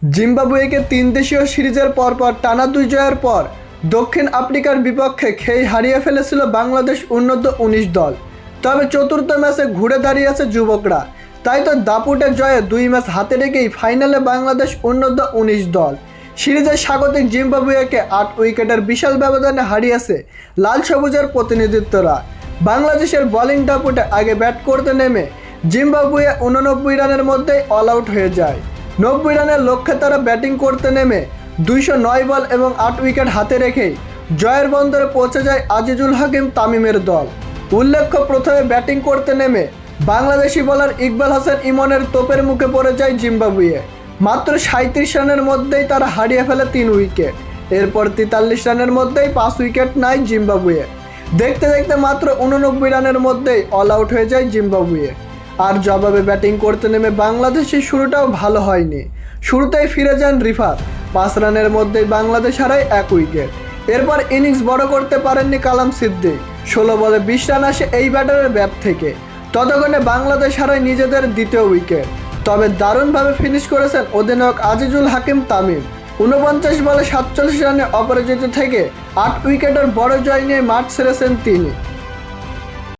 জিম্বাবুয়েকে 3 দেশীয় সিরিজের পরপর টানা 2 জয়ের পর দক্ষিণ আফ্রিকার বিপক্ষে খেই হারিয়ে ফেলেছিল বাংলাদেশ U19 দল। তবে চতুর্থ ম্যাচে ঘুরে দাঁড়িয়েছে যুবকরা। তাই তো দাপুটে জয়ে 2 ম্যাচ হাতে রেখেই ফাইনালে বাংলাদেশ U19 দল। সিরিজের স্বাগতিক জিম্বাবুয়েকে 8 উইকেটের বিশাল ব্যবধানে হারিয়েছে লাল সবুজের প্রতিনিধিত্বরা। বাংলাদেশের বোলিং দাপুটে আগে ব্যাট করতে নেমে জিম্বাবুয়ে 89 রানের মধ্যেই অল আউট হয়ে যায়। 90 রানের লক্ষ্যে তারা ব্যাটিং করতে নেমে 209 বল এবং 8 উইকেট হাতে রেখেই জয়ের বন্দরে পৌঁছে যায় আজিজুল হাকিম তামিমের দল। উল্লেখ্য, প্রথমে ব্যাটিং করতে নেমে বাংলাদেশি বোলার ইকবাল হাসান ইমনের তোপের মুখে পড়ে যায় জিম্বাবুয়ে। মাত্র 37 রানের মধ্যেই তারা হারিয়ে ফেলে 3 উইকেট। এরপর 43 রানের মধ্যেই 5 উইকেট নেয় জিম্বাবুয়ে। দেখতে দেখতে মাত্র 89 রানের মধ্যেই অল আউট হয়ে যায় জিম্বাবুয়ে। আর জবাবে ব্যাটিং করতে নেমে বাংলাদেশের শুরুটাও ভালো হয়নি। শুরুতেই ফিরে যান রিফাত। 5 রানের মধ্যেই বাংলাদেশ হারায় 1 উইকেট। এরপর ইনিংস বড় করতে পারেননি কালাম সিদ্দিক। 16 বলে 20 রান আসে এই ব্যাটারের ব্যাট থেকে। ততক্ষণে বাংলাদেশ হারায় নিজেদের দ্বিতীয় উইকেট। তবে দারুণভাবে ফিনিশ করেছেন অধিনায়ক আজিজুল হাকিম তামিম। 49 বলে 47 রানে অপরাজিত থেকে 8 উইকেটের বড় জয় নিয়ে মাঠ ছেড়েছেন তিনি।